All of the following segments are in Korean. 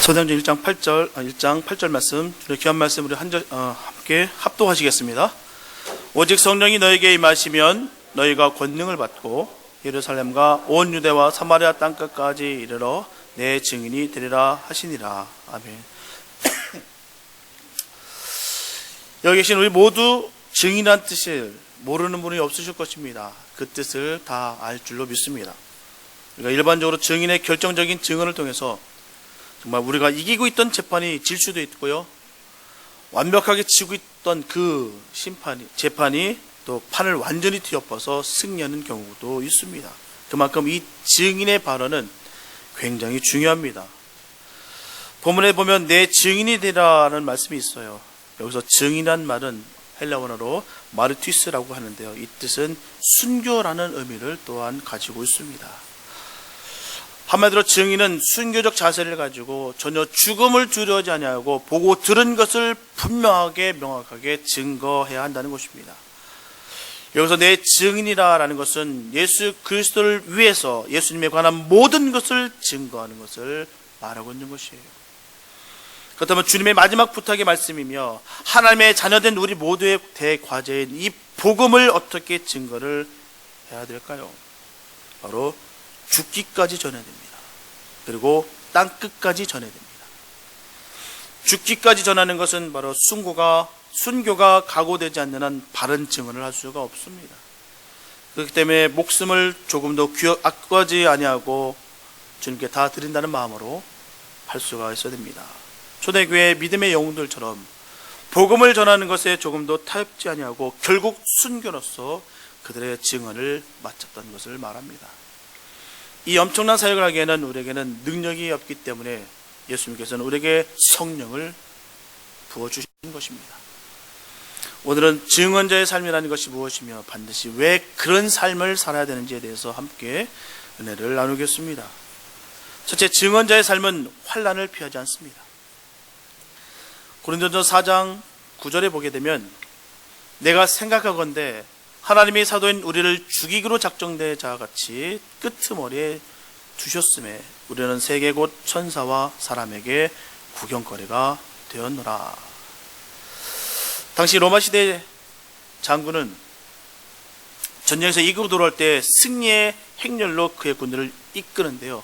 사도행전 1장 8절 말씀, 귀한 말씀 우리 함께 합독하시겠습니다. 오직 성령이 너에게 임하시면 너희가 권능을 받고 예루살렘과 온 유대와 사마리아 땅끝까지 이르러 내 증인이 되리라 하시니라. 아멘. 여기 계신 우리 모두 증인이란 뜻을 모르는 분이 없으실 것입니다. 그 뜻을 다 알 줄로 믿습니다. 그러니까 일반적으로 증인의 결정적인 증언을 통해서 정말 우리가 이기고 있던 재판이 질 수도 있고요, 완벽하게 지고 있던 그 재판이 또 판을 완전히 뒤엎어서 승리하는 경우도 있습니다. 그만큼 이 증인의 발언은 굉장히 중요합니다. 본문에 보면 내 증인이 되라는 말씀이 있어요. 여기서 증인이란 말은 헬라어로 마르티스라고 하는데요, 이 뜻은 순교라는 의미를 또한 가지고 있습니다. 한마디로 증인은 순교적 자세를 가지고 전혀 죽음을 두려워하지 아니하고 보고 들은 것을 분명하게 명확하게 증거해야 한다는 것입니다. 여기서 내 증인이라는 것은 예수 그리스도를 위해서 예수님에 관한 모든 것을 증거하는 것을 말하고 있는 것이에요. 그렇다면 주님의 마지막 부탁의 말씀이며 하나님의 자녀된 우리 모두의 대과제인 이 복음을 어떻게 증거를 해야 될까요? 바로 죽기까지 전해야 됩니다. 그리고 땅끝까지 전해야 됩니다. 죽기까지 전하는 것은 바로 순교가 각오되지 않는 한 바른 증언을 할 수가 없습니다. 그렇기 때문에 목숨을 조금도 아까워하지 아니하고 주님께 다 드린다는 마음으로 할 수가 있어야 됩니다. 초대교회 믿음의 영웅들처럼 복음을 전하는 것에 조금도 타협지 아니하고 결국 순교로서 그들의 증언을 마쳤다는 것을 말합니다. 이 엄청난 사역을 하기에는 우리에게는 능력이 없기 때문에 예수님께서는 우리에게 성령을 부어주신 것입니다. 오늘은 증언자의 삶이라는 것이 무엇이며 반드시 왜 그런 삶을 살아야 되는지에 대해서 함께 은혜를 나누겠습니다. 첫째, 증언자의 삶은 환난을 피하지 않습니다. 고린도전서 4장 9절에 보게 되면 내가 생각하건대 하나님이 사도인 우리를 죽이기로 작정된 자와 같이 끄트머리에 두셨음에 우리는 세계 곧 천사와 사람에게 구경거리가 되었노라. 당시 로마 시대 장군은 전쟁에서 이기고 돌아올 때 승리의 행렬로 그의 군대를 이끄는데요,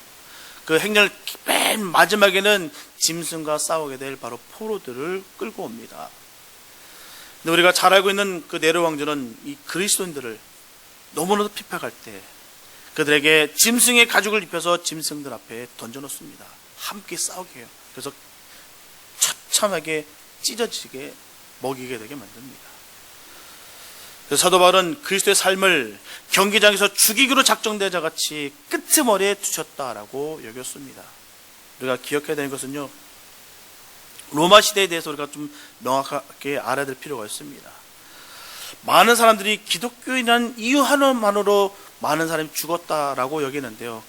그 행렬 맨 마지막에는 짐승과 싸우게 될 바로 포로들을 끌고 옵니다. 근데 우리가 잘 알고 있는 그 네로 왕조는 이 그리스도인들을 너무나도 핍박할 때 그들에게 짐승의 가죽을 입혀서 짐승들 앞에 던져놓습니다. 함께 싸우게 해요. 그래서 처참하게 찢어지게 먹이게 되게 만듭니다. 그래서 사도 바울은 그리스도의 삶을 경기장에서 죽이기로 작정된 자같이 끄트머리에 두셨다라고 여겼습니다. 우리가 기억해야 되는 것은요, 로마 시대에 대해서 우리가 좀 명확하게 알아야 될 필요가 있습니다. 많은 사람들이 기독교인이라는 이유 하나만으로 많은 사람이 죽었다라고 여기는데요,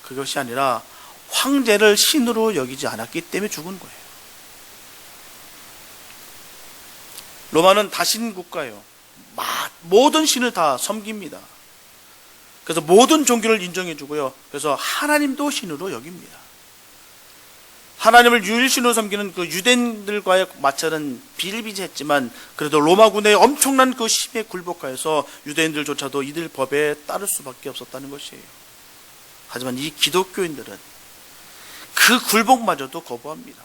그것이 아니라 황제를 신으로 여기지 않았기 때문에 죽은 거예요. 로마는 다신 국가예요. 모든 신을 다 섬깁니다. 그래서 모든 종교를 인정해 주고요, 그래서 하나님도 신으로 여깁니다. 하나님을 유일신으로 섬기는 그 유대인들과의 마찰은 비일비재했지만 그래도 로마군의 엄청난 그 힘에 굴복하여서 유대인들조차도 이들 법에 따를 수밖에 없었다는 것이에요. 하지만 이 기독교인들은 그 굴복마저도 거부합니다.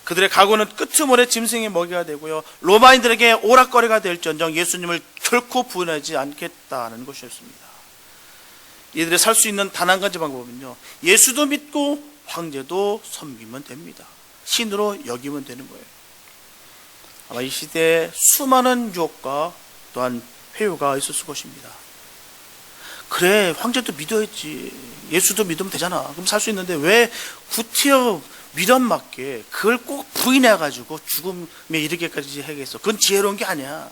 그들의 각오는 끄트머리에 짐승의 먹이가 되고요, 로마인들에게 오락거리가 될지언정 예수님을 결코 부인하지 않겠다는 것이었습니다. 이들이 살 수 있는 단 한 가지 방법은요, 예수도 믿고 황제도 섬기면 됩니다. 신으로 여기면 되는 거예요. 아마 이 시대에 수많은 유혹과 또한 회유가 있었을 것입니다. 그래, 황제도 믿어야지, 예수도 믿으면 되잖아, 그럼 살 수 있는데 왜 구태여 미련 맞게 그걸 꼭 부인해가지고 죽음에 이르게까지 해야겠어? 그건 지혜로운 게 아니야.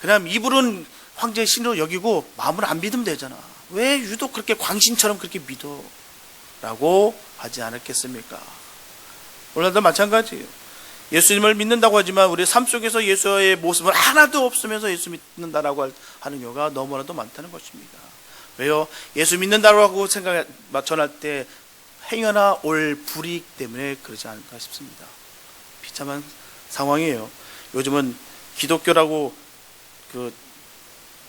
그냥 입으로는 황제의 신으로 여기고 마음을 안 믿으면 되잖아. 왜 유독 그렇게 광신처럼 그렇게 믿어? 라고 하지 않았겠습니까? 오늘도 마찬가지예요. 예수님을 믿는다고 하지만 우리 삶 속에서 예수의 모습은 하나도 없으면서 예수 믿는다라고 하는 경우가 너무나도 많다는 것입니다. 왜요? 예수 믿는다고 생각 전할 때 행여나 올 불이익 때문에 그러지 않을까 싶습니다. 비참한 상황이에요. 요즘은 기독교라고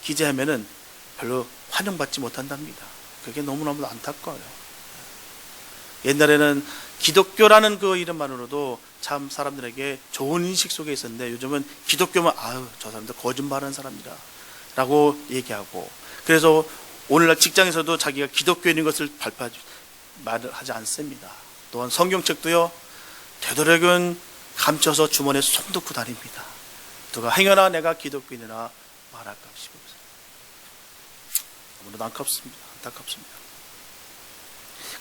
기재하면은 별로 환영받지 못한답니다. 그게 너무너무 안타까워요. 옛날에는 기독교라는 그 이름만으로도 참 사람들에게 좋은 인식 속에 있었는데, 요즘은 기독교면 저 사람들 거짓말하는 사람이다 라고 얘기하고, 그래서 오늘날 직장에서도 자기가 기독교인인 것을 말을 하지 않습니다. 또한 성경책도요, 되도록이면 감춰서 주머니에 손 넣고 다닙니다. 누가 행여나 내가 기독교인이라 말할까 싶어서 너무나 안타깝습니다.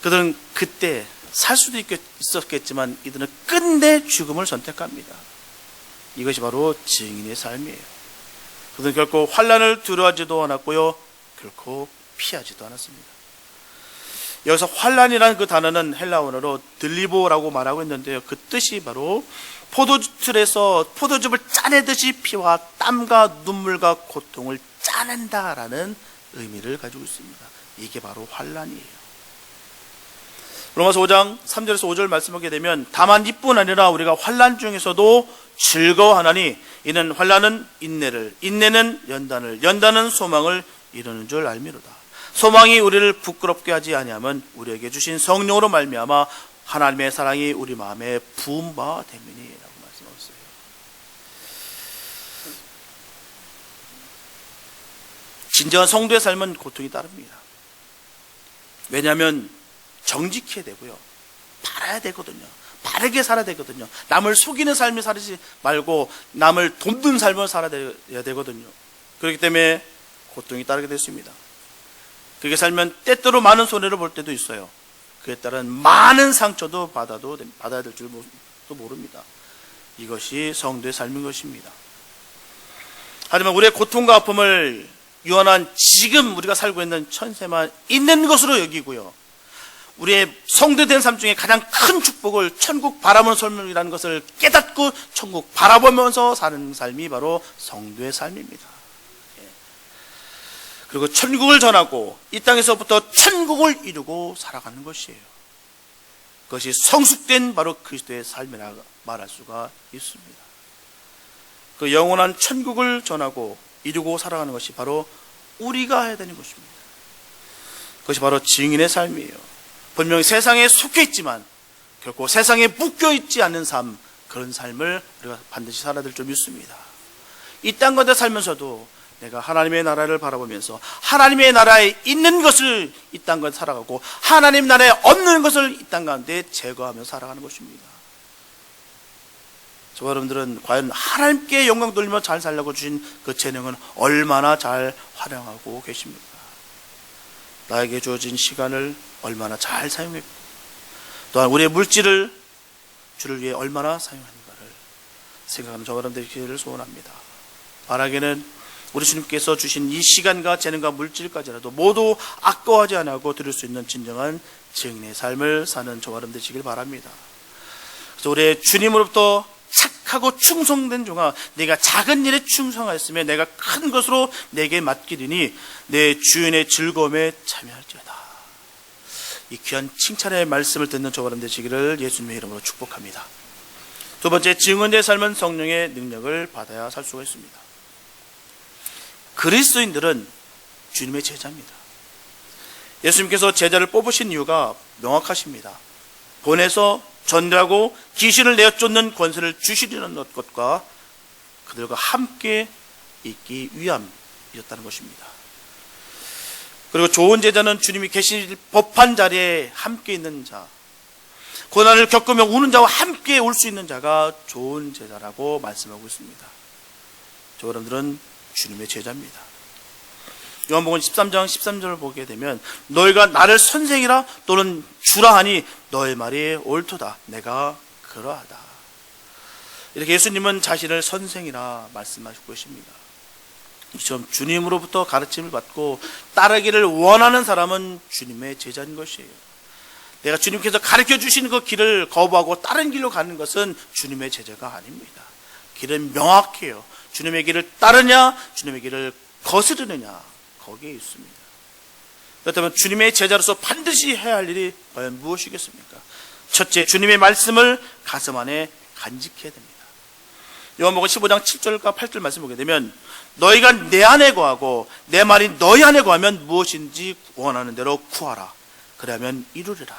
그들은 그때 살 수도 있었겠지만 이들은 끝내 죽음을 선택합니다. 이것이 바로 증인의 삶이에요. 그들은 결코 환난을 두려워하지도 않았고요, 결코 피하지도 않았습니다. 여기서 환난이라는 그 단어는 헬라어로 들리보라고 말하고 있는데요, 그 뜻이 바로 포도주틀에서 포도즙을 짜내듯이 피와 땀과 눈물과 고통을 짜낸다라는 의미를 가지고 있습니다. 이게 바로 환난이에요. 로마서 5장 3절에서 5절 말씀하게 되면, 다만 이뿐 아니라 우리가 환난 중에서도 즐거워하나니 이는 환난은 인내를, 인내는 연단을, 연단은 소망을 이루는 줄 알미로다. 소망이 우리를 부끄럽게 하지 아니하면 우리에게 주신 성령으로 말미암아 하나님의 사랑이 우리 마음에 부은 바 됨이니라고 말씀하셨어요. 진정한 성도의 삶은 고통이 따릅니다. 왜냐하면 정직해야 되고요, 바라야 되거든요. 바르게 살아야 되거든요. 남을 속이는 삶을 살지 말고 남을 돕는 삶을 살아야 되거든요. 그렇기 때문에 고통이 따르게 됐습니다. 그렇게 살면 때때로 많은 손해를 볼 때도 있어요. 그에 따른 많은 상처도 받아야 될 줄도 모릅니다. 이것이 성도의 삶인 것입니다. 하지만 우리의 고통과 아픔을 유한한 지금 우리가 살고 있는 천세만 있는 것으로 여기고요, 우리의 성도된 삶 중에 가장 큰 축복을 천국 바라보는 삶이라는 것을 깨닫고 천국 바라보면서 사는 삶이 바로 성도의 삶입니다. 그리고 천국을 전하고 이 땅에서부터 천국을 이루고 살아가는 것이에요. 그것이 성숙된 바로 그리스도의 삶이라 말할 수가 있습니다. 그 영원한 천국을 전하고 이루고 살아가는 것이 바로 우리가 해야 되는 것입니다. 그것이 바로 증인의 삶이에요. 분명히 세상에 속해 있지만 결코 세상에 묶여 있지 않는 삶, 그런 삶을 우리가 반드시 살아야 될 줄 믿습니다. 이 땅 가운데 살면서도 내가 하나님의 나라를 바라보면서 하나님의 나라에 있는 것을 이 땅 가운데 살아가고, 하나님 나라에 없는 것을 이 땅 가운데 제거하며 살아가는 것입니다. 저와 여러분들은 과연 하나님께 영광 돌리며 잘 살려고 주신 그 재능은 얼마나 잘 활용하고 계십니까? 나에게 주어진 시간을 얼마나 잘 사용했고, 또한 우리의 물질을 주를 위해 얼마나 사용하는가를 생각하는 저와 여러분들의 기회를 소원합니다. 바라기는 우리 주님께서 주신 이 시간과 재능과 물질까지라도 모두 아까워하지 않고 드릴 수 있는 진정한 증인의 삶을 사는 저와 여러분 되시길 바랍니다. 그래서 우리 주님으로부터 착하고 충성된 종아, 내가 작은 일에 충성하였으면 내가 큰 것으로 내게 맡기리니 내 주인의 즐거움에 참여할지어다. 이 귀한 칭찬의 말씀을 듣는 저와 여러분 되시기를 예수님의 이름으로 축복합니다. 두 번째, 증언자의 삶은 성령의 능력을 받아야 살 수가 있습니다. 그리스도인들은 주님의 제자입니다. 예수님께서 제자를 뽑으신 이유가 명확하십니다. 보내서 전도하고 귀신을 내어 쫓는 권세를 주시려는 것과 그들과 함께 있기 위함이었다는 것입니다. 그리고 좋은 제자는 주님이 계실 법한 자리에 함께 있는 자, 고난을 겪으며 우는 자와 함께 올 수 있는 자가 좋은 제자라고 말씀하고 있습니다. 저 여러분들은 주님의 제자입니다. 요한복음 13장 13절을 보게 되면, 너희가 나를 선생이라 또는 주라 하니 너의 말이 옳도다. 내가 그러하다. 이렇게 예수님은 자신을 선생이라 말씀하시고 계십니다. 이처럼 주님으로부터 가르침을 받고 따르기를 원하는 사람은 주님의 제자인 것이에요. 내가 주님께서 가르쳐 주시는 그 길을 거부하고 다른 길로 가는 것은 주님의 제자가 아닙니다. 길은 명확해요. 주님의 길을 따르냐, 주님의 길을 거스르느냐, 거기에 있습니다. 그렇다면 주님의 제자로서 반드시 해야 할 일이 과연 무엇이겠습니까? 첫째, 주님의 말씀을 가슴 안에 간직해야 됩니다. 요한복음 15장 7절과 8절 말씀 보게 되면 너희가 내 안에 거하고 내 말이 너희 안에 거하면 무엇인지 원하는 대로 구하라. 그러면 이루리라.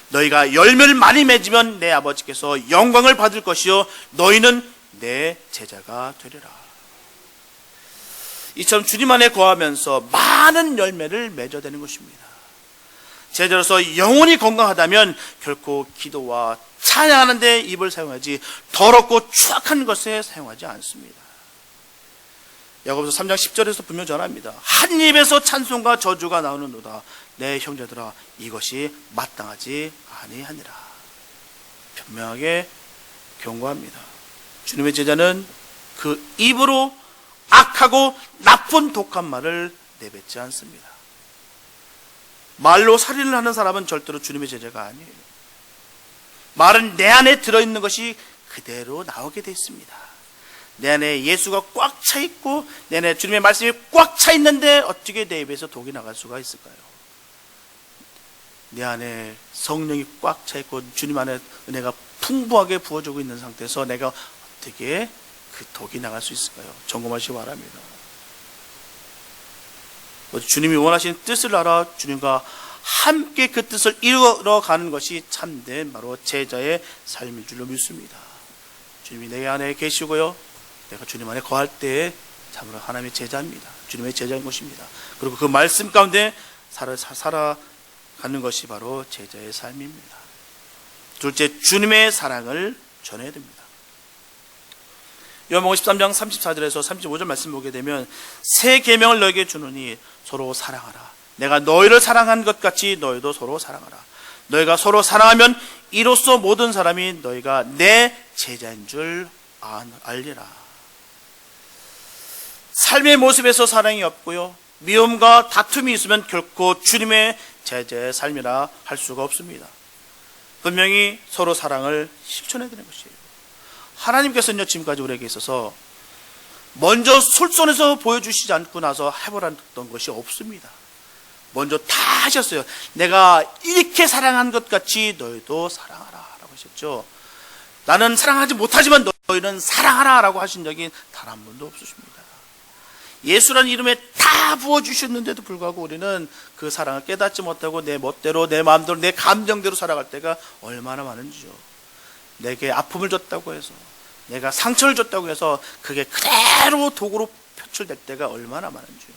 너희가 열매를 많이 맺으면 내 아버지께서 영광을 받을 것이요 너희는 내 제자가 되리라. 이처럼 주님 안에 거하면서 많은 열매를 맺어야 되는 것입니다. 제자로서 영혼이 건강하다면 결코 기도와 찬양하는 데 입을 사용하지 더럽고 추악한 것에 사용하지 않습니다. 야고보서 3장 10절에서 분명 전합니다. 한 입에서 찬송과 저주가 나오는도다. 내 형제들아 이것이 마땅하지 아니하니라. 분명하게 경고합니다. 주님의 제자는 그 입으로 악하고 나쁜 독한 말을 내뱉지 않습니다. 말로 살인을 하는 사람은 절대로 주님의 제자가 아니에요. 말은 내 안에 들어있는 것이 그대로 나오게 되어 있습니다. 내 안에 예수가 꽉 차 있고 내 안에 주님의 말씀이 꽉 차 있는데 어떻게 내 입에서 독이 나갈 수가 있을까요? 내 안에 성령이 꽉 차 있고 주님 안에 은혜가 풍부하게 부어지고 있는 상태에서 내가 어떻게 그 독이 나갈 수 있을까요? 점검하시기 바랍니다. 주님이 원하시는 뜻을 알아 주님과 함께 그 뜻을 이루어가는 것이 참된 바로 제자의 삶일 줄로 믿습니다. 주님이 내 안에 계시고요, 내가 주님 안에 거할 때에 참으로 하나님의 제자입니다. 주님의 제자인 것입니다. 그리고 그 말씀 가운데 살아가는 것이 바로 제자의 삶입니다. 둘째, 주님의 사랑을 전해야 됩니다. 요한복음 13장 34절에서 35절 말씀 보게 되면 새 계명을 너에게 주노니 서로 사랑하라. 내가 너희를 사랑한 것 같이 너희도 서로 사랑하라. 너희가 서로 사랑하면 이로써 모든 사람이 너희가 내 제자인 줄 알리라. 삶의 모습에서 사랑이 없고요, 미움과 다툼이 있으면 결코 주님의 제자의 삶이라 할 수가 없습니다. 분명히 서로 사랑을 실천해야 되는 것이에요. 하나님께서는요, 지금까지 우리에게 있어서 먼저 솔선해서 보여주시지 않고 나서 해보라던 것이 없습니다. 먼저 다 하셨어요. 내가 이렇게 사랑한 것 같이 너희도 사랑하라 라고 하셨죠. 나는 사랑하지 못하지만 너희는 사랑하라 라고 하신 적이 단 한 번도 없으십니다. 예수라는 이름에 다 부어주셨는데도 불구하고 우리는 그 사랑을 깨닫지 못하고 내 멋대로, 내 마음대로, 내 감정대로 살아갈 때가 얼마나 많은지요. 내게 아픔을 줬다고 해서, 내가 상처를 줬다고 해서 그게 그대로 독으로 표출될 때가 얼마나 많은지요.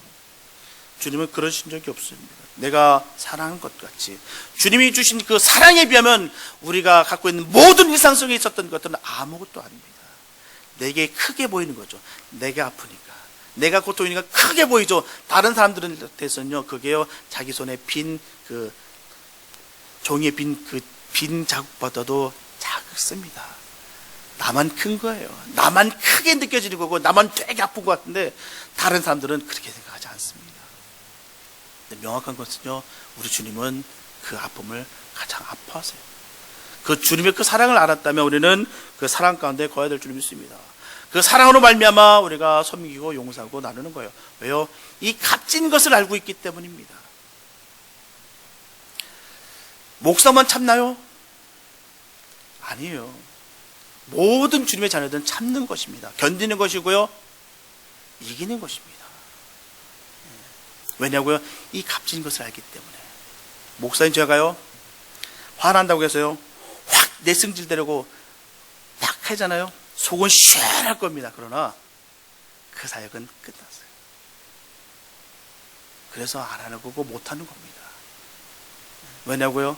주님은 그러신 적이 없습니다. 내가 사랑한 것 같이 주님이 주신 그 사랑에 비하면 우리가 갖고 있는 모든 일상 속에 있었던 것들은 아무것도 아닙니다. 내게 크게 보이는 거죠. 내가 아프니까, 내가 고통이니까 크게 보이죠. 다른 사람들한테서는요, 그게요, 자기 손에 종이에 빈 자국보다도 작습니다. 나만 큰 거예요. 나만 크게 느껴지는 거고, 나만 되게 아픈 것 같은데 다른 사람들은 그렇게 생각하지 않습니다. 근데 명확한 것은요, 우리 주님은 그 아픔을 가장 아파하세요. 그 주님의 그 사랑을 알았다면 우리는 그 사랑 가운데 거해야 될 줄 믿습니다. 그 사랑으로 말미암아 우리가 섬기고 용서하고 나누는 거예요. 왜요? 이 값진 것을 알고 있기 때문입니다. 목사만 참나요? 아니에요. 모든 주님의 자녀들은 참는 것입니다. 견디는 것이고요, 이기는 것입니다. 왜냐고요? 이 값진 것을 알기 때문에. 목사님 제가요, 화난다고 해서요 확 내승질대려고 딱 하잖아요. 속은 시원할 겁니다. 그러나 그 사역은 끝났어요. 그래서 안 하는 거고 못 하는 겁니다. 왜냐고요?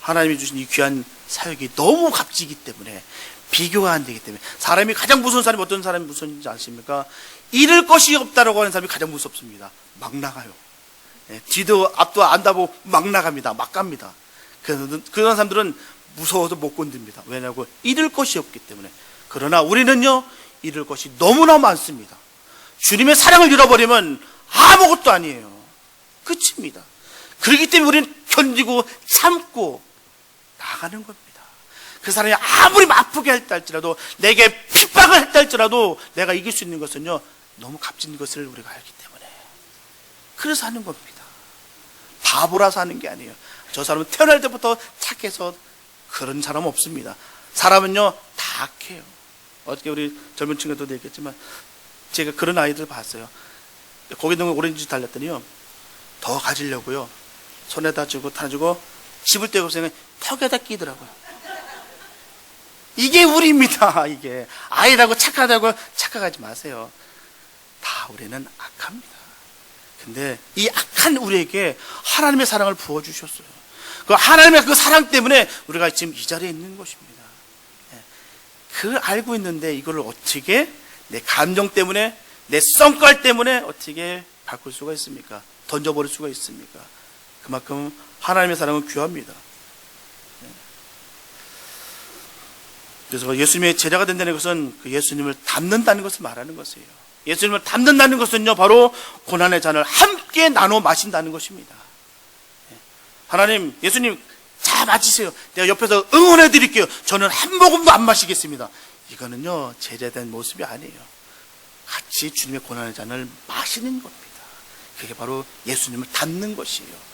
하나님이 주신 이 귀한 사역이 너무 값지기 때문에, 비교가 안 되기 때문에. 사람이 가장 무서운 사람이 어떤 사람이 무서운지 아십니까? 잃을 것이 없다라고 하는 사람이 가장 무섭습니다. 막 나가요. 뒤도 앞도 안 다보고 막 나갑니다. 막 갑니다. 그런 사람들은 무서워서 못 건듭니다. 왜냐고? 잃을 것이 없기 때문에. 그러나 우리는요, 잃을 것이 너무나 많습니다. 주님의 사랑을 잃어버리면 아무것도 아니에요. 끝입니다. 그렇기 때문에 우리는 견디고 참고 나가는 겁니다. 그 사람이 아무리 아프게 했다 할지라도, 내게 핍박을 했다 할지라도 내가 이길 수 있는 것은요, 너무 값진 것을 우리가 알기 때문에. 그래서 하는 겁니다. 바보라서 하는 게 아니에요. 저 사람은 태어날 때부터 착해서 그런 사람 없습니다. 사람은요 다 악해요. 어떻게 우리 젊은 친구들도 얘기했지만 제가 그런 아이들 봤어요. 거기 있는 오렌지 달렸더니요 더 가지려고요 손에다 주고 타주고 집을 떼고 생각 턱에다 끼더라고요. 이게 우리입니다. 이게 아이라고 착하다고 착각하지 마세요. 다 우리는 악합니다. 근데 이 악한 우리에게 하나님의 사랑을 부어주셨어요. 그 하나님의 그 사랑 때문에 우리가 지금 이 자리에 있는 것입니다. 그 알고 있는데 이걸 어떻게 내 감정 때문에 내 성깔 때문에 어떻게 바꿀 수가 있습니까? 던져버릴 수가 있습니까? 그만큼 하나님의 사랑은 귀합니다. 그래서 예수님의 제자가 된다는 것은 그 예수님을 닮는다는 것을 말하는 것이에요. 예수님을 닮는다는 것은요 바로 고난의 잔을 함께 나눠 마신다는 것입니다. 하나님, 예수님 자 마시세요. 내가 옆에서 응원해 드릴게요. 저는 한 모금도 안 마시겠습니다. 이거는요 제자된 모습이 아니에요. 같이 주님의 고난의 잔을 마시는 겁니다. 그게 바로 예수님을 닮는 것이에요.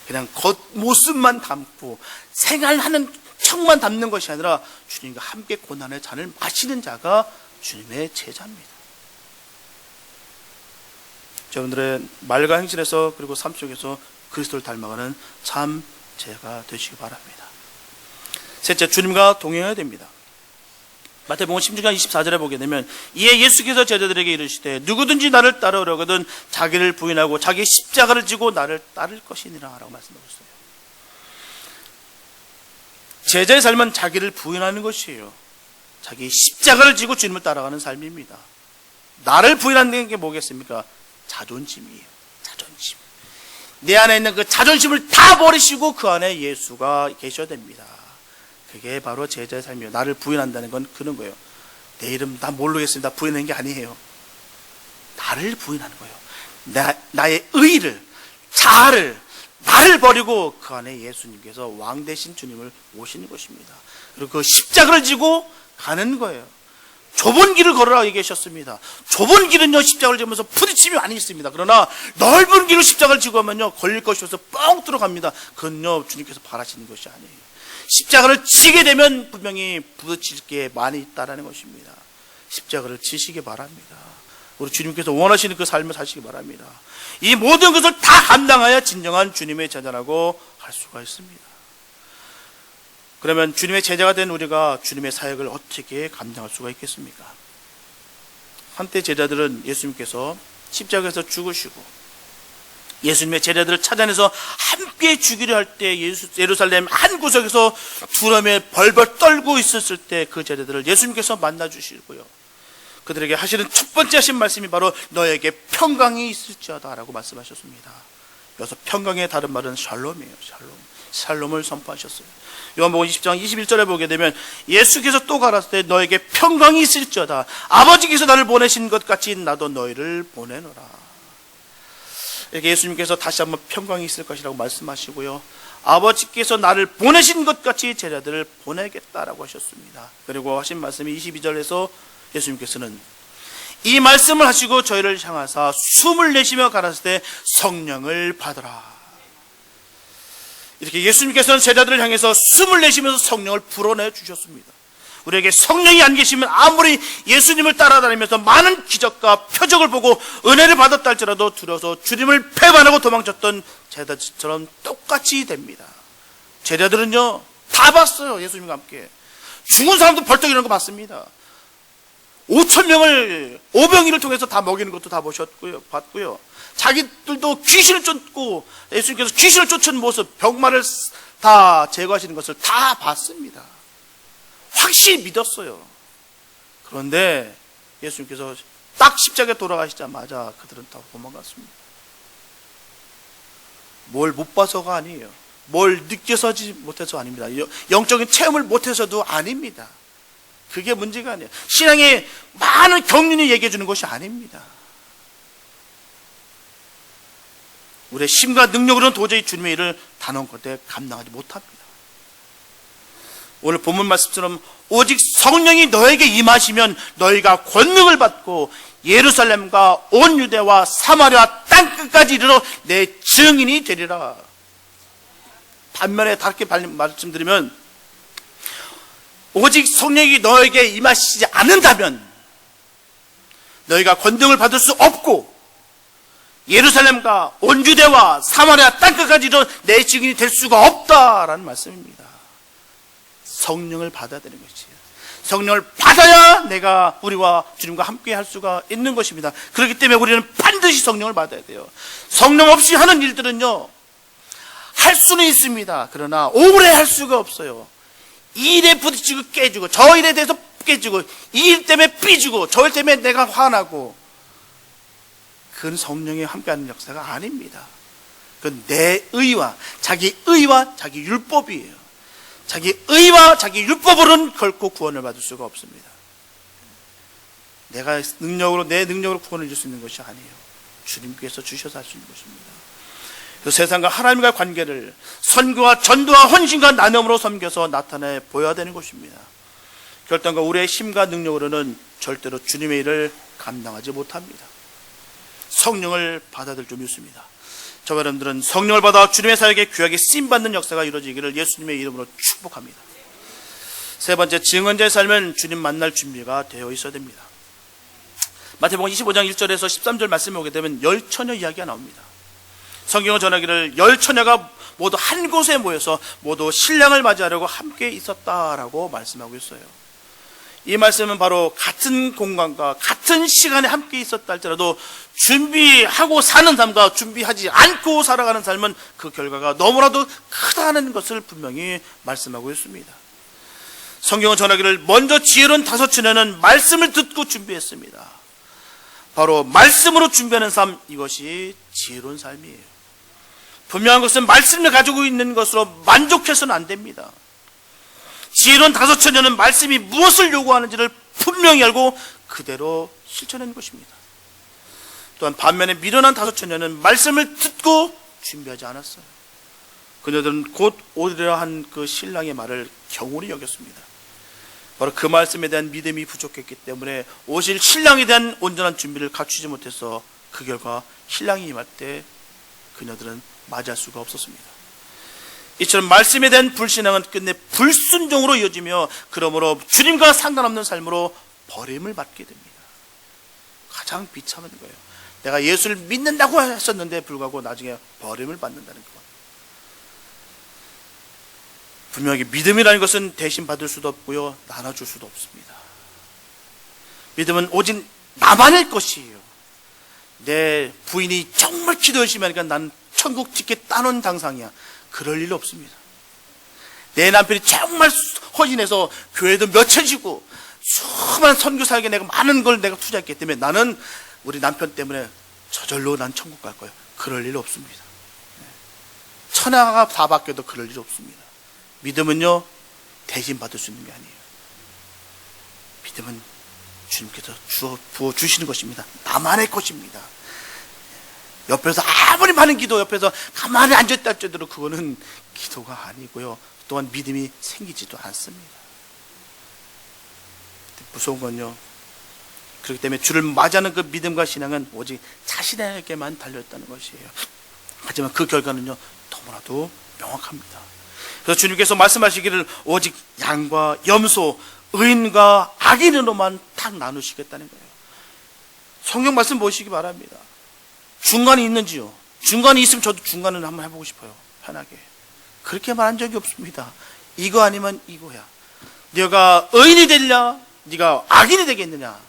그냥 겉모습만 닮고 생활하는 척만 닮는 것이 아니라 주님과 함께 고난의 잔을 마시는 자가 주님의 제자입니다. 여러분들의 말과 행실에서 그리고 삶 속에서 그리스도를 닮아가는 참 제자가 되시기 바랍니다. 셋째, 주님과 동행해야 됩니다. 마태복음 16장 24절에 보게 되면 이에 예수께서 제자들에게 이르시되 누구든지 나를 따르려거든 자기를 부인하고 자기 십자가를 지고 나를 따를 것이니라 라고 말씀하고 있어요. 제자의 삶은 자기를 부인하는 것이에요. 자기 십자가를 지고 주님을 따라가는 삶입니다. 나를 부인하는 게 뭐겠습니까? 자존심이에요. 자존심. 내 안에 있는 그 자존심을 다 버리시고 그 안에 예수가 계셔야 됩니다. 그게 바로 제자의 삶이에요. 나를 부인한다는 건 그런 거예요. 내 이름 나 모르겠습니다. 부인하는 게 아니에요. 나를 부인하는 거예요. 나의 의를, 자아를, 나를 버리고 그 안에 예수님께서 왕 대신 주님을 모시는 것입니다. 그리고 그 십자가를 지고 가는 거예요. 좁은 길을 걸으라고 얘기하셨습니다. 좁은 길은요 십자가를 지면서 부딪힘이 많이 있습니다. 그러나 넓은 길로 십자가를 지고 하면요 걸릴 것이 없어서 뻥 들어갑니다. 그건요 주님께서 바라시는 것이 아니에요. 십자가를 지게 되면 분명히 부딪힐 게 많이 있다는 것입니다. 십자가를 지시기 바랍니다. 우리 주님께서 원하시는 그 삶을 사시기 바랍니다. 이 모든 것을 다 감당해야 진정한 주님의 제자라고 할 수가 있습니다. 그러면 주님의 제자가 된 우리가 주님의 사역을 어떻게 감당할 수가 있겠습니까? 한때 제자들은 예수님께서 십자가에서 죽으시고 예수님의 제자들을 찾아내서 함께 죽이려 할 때 예루살렘 한 구석에서 두려움에 벌벌 떨고 있었을 때 그 제자들을 예수님께서 만나주시고요. 그들에게 하시는 첫 번째 하신 말씀이 바로 너에게 평강이 있을지어다 라고 말씀하셨습니다. 여기서 평강의 다른 말은 샬롬이에요. 샬롬을 선포하셨어요. 요한복음 20장 21절에 보게 되면 예수께서 또 가라사대 너에게 평강이 있을지어다. 아버지께서 나를 보내신 것 같이 나도 너희를 보내노라. 이렇게 예수님께서 다시 한번 평강이 있을 것이라고 말씀하시고요. 아버지께서 나를 보내신 것 같이 제자들을 보내겠다라고 하셨습니다. 그리고 하신 말씀이 22절에서 예수님께서는 이 말씀을 하시고 저희를 향하사 숨을 내쉬며 가라사대 성령을 받으라. 이렇게 예수님께서는 제자들을 향해서 숨을 내쉬면서 성령을 불어내 주셨습니다. 우리에게 성령이 안 계시면 아무리 예수님을 따라다니면서 많은 기적과 표적을 보고 은혜를 받았다 할지라도 두려워서 주님을 배반하고 도망쳤던 제자들처럼 똑같이 됩니다. 제자들은요 다 봤어요. 예수님과 함께 죽은 사람도 벌떡 일어나는 거 봤습니다. 5,000명을 오병이를 통해서 다 먹이는 것도 다 봤고요. 자기들도 귀신을 쫓고 예수님께서 귀신을 쫓은 모습, 병마를 다 제거하시는 것을 다 봤습니다. 확실히 믿었어요. 그런데 예수님께서 딱 십자가에 돌아가시자마자 그들은 다 도망갔습니다. 뭘 못 봐서가 아니에요. 뭘 느껴서지 못해서 아닙니다. 영적인 체험을 못해서도 아닙니다. 그게 문제가 아니에요. 신앙에 많은 경륜이 얘기해 주는 것이 아닙니다. 우리의 힘과 능력으로는 도저히 주님의 일을 단언컨대 감당하지 못합니다. 오늘 본문 말씀처럼 오직 성령이 너에게 임하시면 너희가 권능을 받고 예루살렘과 온 유대와 사마리아 땅끝까지 이르러 내 증인이 되리라. 반면에 다르게 말씀드리면, 오직 성령이 너에게 임하시지 않는다면 너희가 권능을 받을 수 없고 예루살렘과 온 유대와 사마리아 땅끝까지 이르러 내 증인이 될 수가 없다라는 말씀입니다. 성령을 받아야 되는 것이에요. 성령을 받아야 내가 우리와 주님과 함께 할 수가 있는 것입니다. 그렇기 때문에 우리는 반드시 성령을 받아야 돼요. 성령 없이 하는 일들은요, 할 수는 있습니다. 그러나 오래 할 수가 없어요. 이 일에 부딪히고 깨지고, 저 일에 대해서 깨지고, 이 일 때문에 삐지고, 저 일 때문에 내가 화나고, 그건 성령이 함께하는 역사가 아닙니다. 그건 내 의와 자기 율법이에요. 자기 의와 자기 율법으로는 결코 구원을 받을 수가 없습니다. 내 능력으로 구원을 줄 수 있는 것이 아니에요. 주님께서 주셔서 할 수 있는 것입니다. 그 세상과 하나님과의 관계를 선교와 전도와 헌신과 나눔으로 섬겨서 나타내 보여야 되는 것입니다. 결단과 우리의 힘과 능력으로는 절대로 주님의 일을 감당하지 못합니다. 성령을 받아들 줄 믿습니다. 저와 여러분들은 성령을 받아 주님의 사역에 귀하게 쓰임받는 역사가 이루어지기를 예수님의 이름으로 축복합니다. 세 번째, 증언자의 삶은 주님 만날 준비가 되어 있어야 됩니다. 마태복음 25장 1절에서 13절 말씀에 오게 되면 열처녀 이야기가 나옵니다. 성경을 전하기를 열처녀가 모두 한 곳에 모여서 모두 신랑을 맞이하려고 함께 있었다라고 말씀하고 있어요. 이 말씀은 바로 같은 공간과 같은 시간에 함께 있었다 할지라도 준비하고 사는 삶과 준비하지 않고 살아가는 삶은 그 결과가 너무나도 크다는 것을 분명히 말씀하고 있습니다. 성경은 전하기를 먼저 지혜로운 5처녀는 말씀을 듣고 준비했습니다. 바로 말씀으로 준비하는 삶, 이것이 지혜로운 삶이에요. 분명한 것은 말씀을 가지고 있는 것으로 만족해서는 안 됩니다. 지혜로운 5처녀는 말씀이 무엇을 요구하는지를 분명히 알고 그대로 실천하는 것입니다. 또한 반면에 미련한 5처녀는 말씀을 듣고 준비하지 않았어요. 그녀들은 곧 오리라 한 그 신랑의 말을 경홀히 여겼습니다. 바로 그 말씀에 대한 믿음이 부족했기 때문에 오실 신랑에 대한 온전한 준비를 갖추지 못해서 그 결과 신랑이 임할 때 그녀들은 맞이할 수가 없었습니다. 이처럼 말씀에 대한 불신앙은 끝내 불순종으로 이어지며 그러므로 주님과 상관없는 삶으로 버림을 받게 됩니다. 가장 비참한 거예요. 내가 예수를 믿는다고 했었는데 불구하고 나중에 버림을 받는다는 것. 분명히 믿음이라는 것은 대신 받을 수도 없고요, 나눠줄 수도 없습니다. 믿음은 오직 나만의 것이에요. 내 부인이 정말 기도 열심히 하니까 난 천국 티켓 따놓은 당상이야. 그럴 일 없습니다. 내 남편이 정말 헌신해서 교회도 몇천 지고 수많은 선교 사역에 내가 많은 걸 내가 투자했기 때문에 나는 우리 남편 때문에 저절로 난 천국 갈 거예요. 그럴 일 없습니다. 천하가 다 바뀌어도 그럴 일 없습니다. 믿음은요, 대신 받을 수 있는 게 아니에요. 믿음은 주님께서 부어주시는 것입니다. 나만의 것입니다. 옆에서 아무리 많은 기도, 옆에서 가만히 앉았다 할지라도 그거는 기도가 아니고요, 또한 믿음이 생기지도 않습니다. 무서운 건요, 그렇기 때문에 주를 맞이하는 그 믿음과 신앙은 오직 자신에게만 달려있다는 것이에요. 하지만 그 결과는요, 너무나도 명확합니다. 그래서 주님께서 말씀하시기를 오직 양과 염소, 의인과 악인으로만 딱 나누시겠다는 거예요. 성경 말씀 보시기 바랍니다. 중간이 있는지요? 중간이 있으면 저도 중간을 한번 해보고 싶어요. 편하게. 그렇게 말한 적이 없습니다. 이거 아니면 이거야. 네가 의인이 되느냐, 네가 악인이 되겠느냐,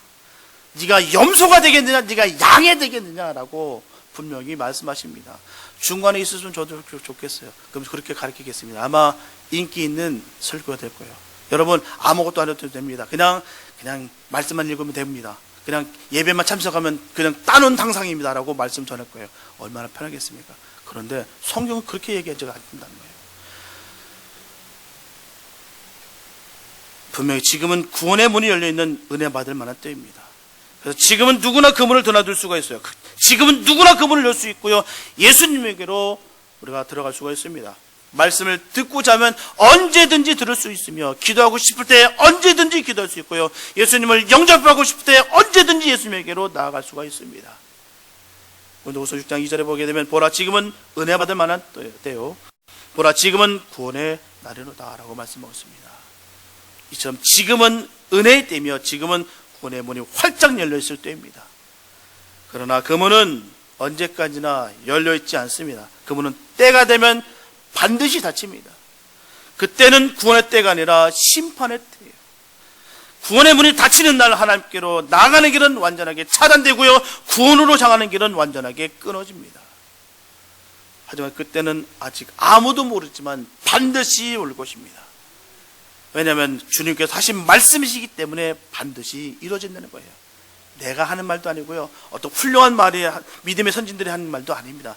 네가 염소가 되겠느냐, 네가 양이 되겠느냐라고 분명히 말씀하십니다. 중간에 있으면 저도 좋겠어요. 그럼 그렇게 가르치겠습니다. 아마 인기 있는 설교가 될 거예요. 여러분, 아무것도 안 해도 됩니다. 그냥 말씀만 읽으면 됩니다. 그냥 예배만 참석하면 그냥 따놓은 당상입니다라고 말씀 전할 거예요. 얼마나 편하겠습니까? 그런데 성경은 그렇게 얘기하지 않는다는 거예요. 분명히 지금은 구원의 문이 열려있는 은혜 받을 만한 때입니다. 그래서 지금은 누구나 그 문을 드나들 수가 있어요. 지금은 누구나 그 문을 열 수 있고요, 예수님에게로 우리가 들어갈 수가 있습니다. 말씀을 듣고자 하면 언제든지 들을 수 있으며, 기도하고 싶을 때 언제든지 기도할 수 있고요, 예수님을 영접하고 싶을 때 언제든지 예수님에게로 나아갈 수가 있습니다. 고린도후서 6장 2절에 보게 되면, 보라 지금은 은혜 받을 만한 때요, 보라 지금은 구원의 날이로다 라고 말씀하셨습니다. 이처럼 지금은 은혜의 때며 지금은 구원의 문이 활짝 열려있을 때입니다. 그러나 그 문은 언제까지나 열려있지 않습니다. 그 문은 때가 되면 반드시 닫힙니다. 그때는 구원의 때가 아니라 심판의 때예요. 구원의 문이 닫히는 날 하나님께로 나가는 길은 완전하게 차단되고요, 구원으로 향하는 길은 완전하게 끊어집니다. 하지만 그때는 아직 아무도 모르지만 반드시 올 것입니다. 왜냐하면 주님께서 하신 말씀이시기 때문에 반드시 이루어진다는 거예요. 내가 하는 말도 아니고요, 어떤 훌륭한 말이, 믿음의 선진들이 하는 말도 아닙니다.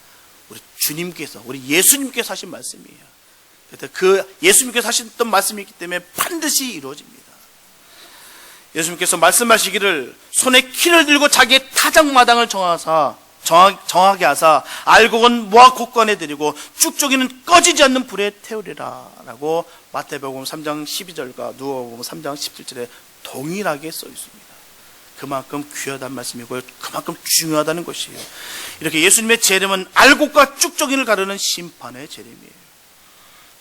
우리 주님께서, 우리 예수님께서 하신 말씀이에요. 그래서 그 예수님께서 하셨던 말씀이기 때문에 반드시 이루어집니다. 예수님께서 말씀하시기를 손에 키를 들고 자기의 타작마당을 정하게 하사 알곡은 모아 곳간에 들이고 쭉저기는 꺼지지 않는 불에 태우리라 라고 마태복음 3장 12절과 누가복음 3장 17절에 동일하게 써 있습니다. 그만큼 귀하다는 말씀이고요, 그만큼 중요하다는 것이에요. 이렇게 예수님의 재림은 알곡과 쭉저기를 가르는 심판의 재림이에요.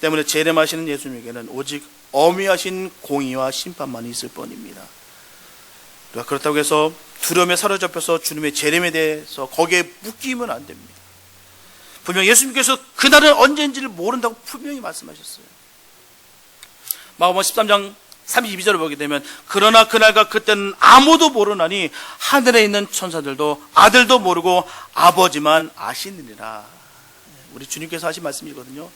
때문에 재림하시는 예수님에게는 오직 어미하신 공의와 심판만 있을 뿐입니다. 그렇다고 해서 두려움에 사로잡혀서 주님의 재림에 대해서 거기에 묶이면 안 됩니다. 분명 예수님께서 그날은 언제인지를 모른다고 분명히 말씀하셨어요. 마가복음 13장 32절을 보게 되면, 그러나 그날과 그때는 아무도 모르나니 하늘에 있는 천사들도 아들도 모르고 아버지만 아시느니라. 우리 주님께서 하신 말씀이거든요.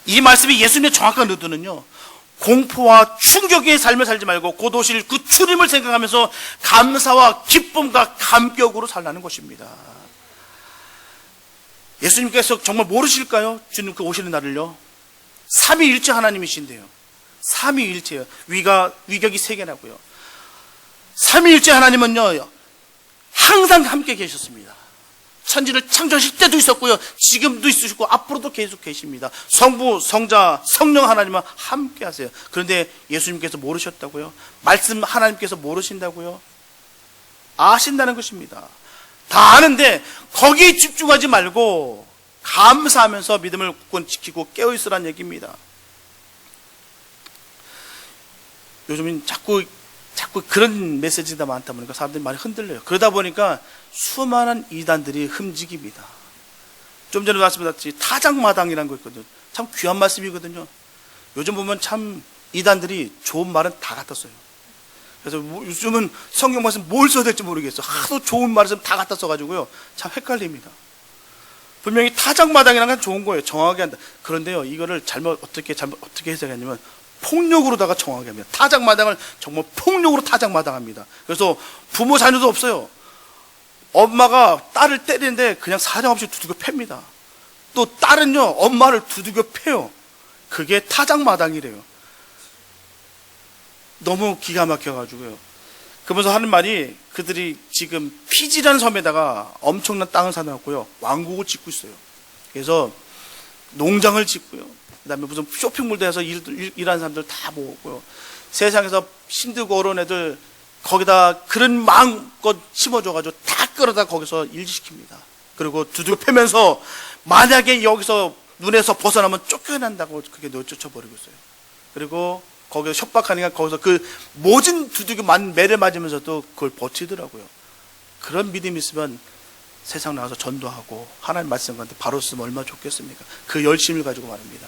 이 말씀이 예수님의 정확한 의도는요, 공포와 충격의 삶을 살지 말고 곧 오실 그 주님을 생각하면서 감사와 기쁨과 감격으로 살라는 것입니다. 예수님께서 정말 모르실까요? 주님 그 오시는 날을요. 삼위일체 하나님이신데요. 삼위일체요. 위격이 세 개나고요. 삼위일체 하나님은요, 항상 함께 계셨습니다. 천지를 창조하실 때도 있었고요, 지금도 있으시고 앞으로도 계속 계십니다. 성부, 성자, 성령 하나님은 함께 하세요. 그런데 예수님께서 모르셨다고요? 말씀 하나님께서 모르신다고요? 아신다는 것입니다. 다 아는데 거기에 집중하지 말고 감사하면서 믿음을 굳건히 지키고 깨어있으라는 얘기입니다. 요즘은 자꾸 그런 메시지가 많다 보니까 사람들이 많이 흔들려요. 그러다 보니까 수많은 이단들이 흠직입니다. 좀 전에 말씀드렸듯이 타작마당이라는 거 있거든요. 참 귀한 말씀이거든요. 요즘 보면 참 이단들이 좋은 말은 다 갖다 써요. 그래서 요즘은 성경 말씀 뭘 써야 될지 모르겠어요. 하도 좋은 말씀 다 갖다 써가지고요, 참 헷갈립니다. 분명히 타작마당이라는 건 좋은 거예요. 정확하게 한다. 그런데요, 이거를 어떻게 해석하냐면 폭력으로다가 정확하게 합니다. 타작마당을 정말 폭력으로 타작마당합니다. 그래서 부모 자녀도 없어요. 엄마가 딸을 때리는데 그냥 사정없이 두들겨 팹니다. 또 딸은요, 엄마를 두들겨 패요. 그게 타작마당이래요. 너무 기가 막혀가지고요. 그러면서 하는 말이, 그들이 지금 피지라는 섬에다가 엄청난 땅을 사놓았고요, 왕국을 짓고 있어요. 그래서 농장을 짓고요, 그 다음에 무슨 쇼핑몰에서 일하는 사람들 다 모으고요, 세상에서 힘들고 어려운 애들 거기다 그런 마음껏 심어줘가지고 다 끌어다 거기서 일시킵니다. 그리고 두들겨 패면서 만약에 여기서 눈에서 벗어나면 쫓겨난다고 그렇게 내쫓아버리고 있어요. 그리고 거기서 협박하니까 거기서 그 모진 두들겨 매를 맞으면서도 그걸 버티더라고요. 그런 믿음이 있으면 세상 나가서 전도하고 하나님 말씀 가운데 바로 쓰면 얼마나 좋겠습니까? 그 열심을 가지고 말입니다.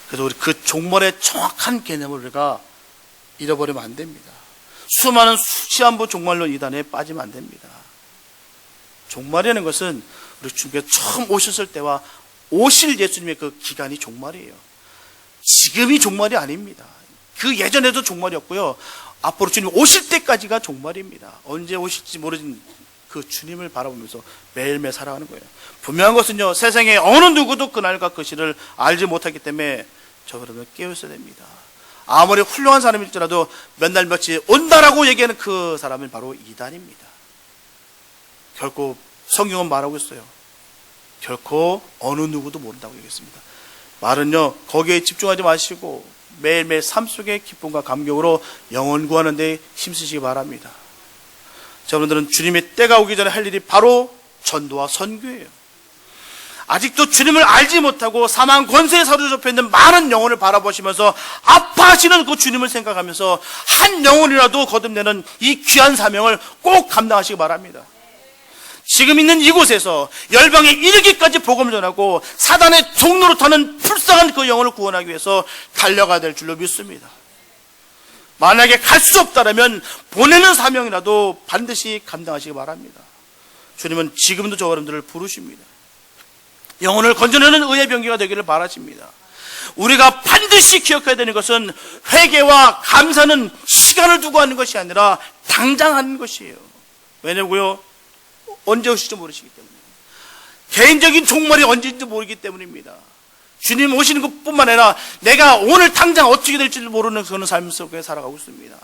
그래서 우리 그 종말의 정확한 개념을 우리가 잃어버리면 안 됩니다. 수많은 시한부 종말론 이단에 빠지면 안 됩니다. 종말이라는 것은 우리 주님께서 처음 오셨을 때와 오실 예수님의 그 기간이 종말이에요. 지금이 종말이 아닙니다. 그 예전에도 종말이었고요, 앞으로 주님 오실 때까지가 종말입니다. 언제 오실지 모르는 그 주님을 바라보면서 매일매일 살아가는 거예요. 분명한 것은요, 세상에 어느 누구도 그날과 그 시를 알지 못하기 때문에 저그러면 깨어있어야 됩니다. 아무리 훌륭한 사람일지라도 몇 날 며칠 온다라고 얘기하는 그 사람은 바로 이단입니다. 결코 성경은 말하고 있어요. 결코 어느 누구도 모른다고 얘기했습니다. 말은요, 거기에 집중하지 마시고 매일매일 삶 속의 기쁨과 감격으로 영혼 구하는 데 힘쓰시기 바랍니다. 여러분들은 주님의 때가 오기 전에 할 일이 바로 전도와 선교예요. 아직도 주님을 알지 못하고 사망 권세에 사로잡혀 있는 많은 영혼을 바라보시면서 아파하시는 그 주님을 생각하면서 한 영혼이라도 거듭내는 이 귀한 사명을 꼭 감당하시기 바랍니다. 지금 있는 이곳에서 열방에 이르기까지 복음을 전하고 사단의 종로로 타는 불쌍한 그 영혼을 구원하기 위해서 달려가야 될 줄로 믿습니다. 만약에 갈 수 없다면 보내는 사명이라도 반드시 감당하시기 바랍니다. 주님은 지금도 저 여러분들을 부르십니다. 영혼을 건져내는 의의 병기가 되기를 바라십니다. 우리가 반드시 기억해야 되는 것은 회개와 감사는 시간을 두고 하는 것이 아니라 당장 하는 것이에요. 왜냐고요? 언제 오실지 모르시기 때문에. 개인적인 종말이 언제인지 모르기 때문입니다. 주님 오시는 것뿐만 아니라 내가 오늘 당장 어떻게 될지 모르는 그런 삶 속에 살아가고 있습니다.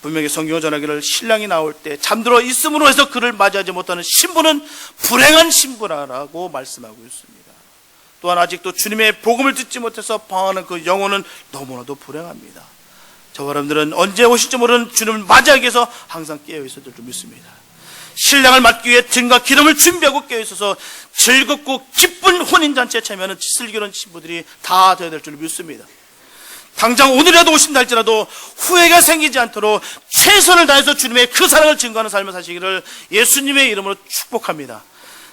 분명히 성경을 전하기를 신랑이 나올 때 잠들어 있음으로 해서 그를 맞이하지 못하는 신부는 불행한 신부라고 말씀하고 있습니다. 또한 아직도 주님의 복음을 듣지 못해서 방황하는 그 영혼은 너무나도 불행합니다. 저와 여러분들은 언제 오실지 모르는 주님을 맞이하기 위해서 항상 깨어있어야 될 줄 믿습니다. 신랑을 맞기 위해 등과 기름을 준비하고 깨어있어서 즐겁고 기쁜 혼인잔치에 참여하는 슬기로운 신부들이 다 되어야 될 줄 믿습니다. 당장 오늘이라도 오신다 할지라도 후회가 생기지 않도록 최선을 다해서 주님의 그 사랑을 증거하는 삶을 사시기를 예수님의 이름으로 축복합니다.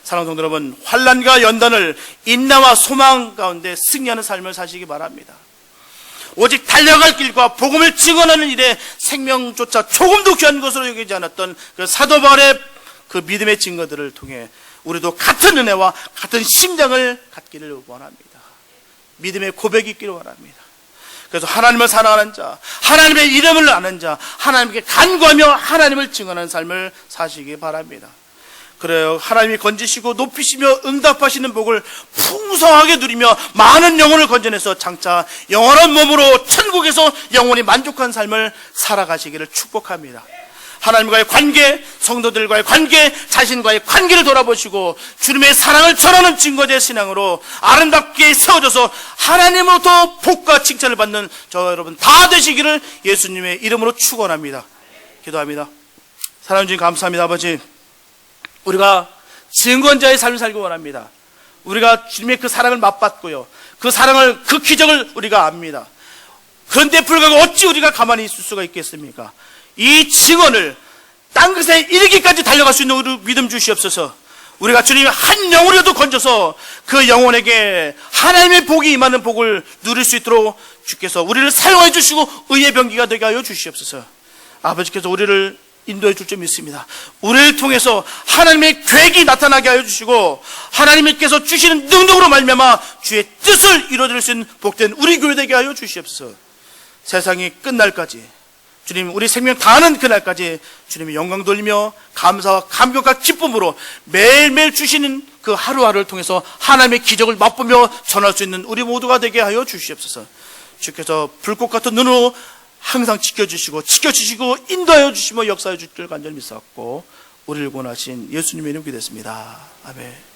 사랑하는 성도 여러분, 환난과 연단을 인내와 소망 가운데 승리하는 삶을 사시기 바랍니다. 오직 달려갈 길과 복음을 증언하는 일에 생명조차 조금도 귀한 것으로 여기지 않았던 그 사도 바울의 그 믿음의 증거들을 통해 우리도 같은 은혜와 같은 심장을 갖기를 원합니다. 믿음의 고백이 있기를 원합니다. 그래서 하나님을 사랑하는 자, 하나님의 이름을 아는 자, 하나님께 간구하며 하나님을 증언하는 삶을 사시기 바랍니다. 그래요. 하나님이 건지시고 높이시며 응답하시는 복을 풍성하게 누리며 많은 영혼을 건져내서 장차 영원한 몸으로 천국에서 영원히 만족한 삶을 살아가시기를 축복합니다. 하나님과의 관계, 성도들과의 관계, 자신과의 관계를 돌아보시고 주님의 사랑을 전하는 증거제 신앙으로 아름답게 세워져서 하나님으로부터 복과 칭찬을 받는 저 여러분 다 되시기를 예수님의 이름으로 축원합니다. 기도합니다. 사랑하는 주님 감사합니다. 아버지, 우리가 증거자의 삶을 살기 원합니다. 우리가 주님의 그 사랑을 맛봤고요, 그 사랑을, 그 기적을 우리가 압니다. 그런데 불구하고 어찌 우리가 가만히 있을 수가 있겠습니까? 이 증언을 땅끝에 이르기까지 달려갈 수 있는 우리 믿음 주시옵소서. 우리가 주님의 한 영혼이라도 건져서 그 영혼에게 하나님의 복이 임하는 복을 누릴 수 있도록 주께서 우리를 사용해 주시고 의의 병기가 되게 하여 주시옵소서. 아버지께서 우리를 인도해 줄 줄 믿습니다. 우리를 통해서 하나님의 계획이 나타나게 하여 주시고 하나님께서 주시는 능력으로 말미암아 주의 뜻을 이루어질 수 있는 복된 우리 교회 되게 하여 주시옵소서. 세상이 끝날까지 주님, 우리 생명 다하는 그날까지 주님의 영광 돌리며 감사와 감격과 기쁨으로 매일매일 주시는 그 하루하루를 통해서 하나님의 기적을 맛보며 전할 수 있는 우리 모두가 되게 하여 주시옵소서. 주께서 불꽃 같은 눈으로 항상 지켜주시고 인도하여 주시며 역사해 주실 줄 간절히 믿사옵고 우리를 구원하신 예수님의 이름 기도했습니다. 아멘.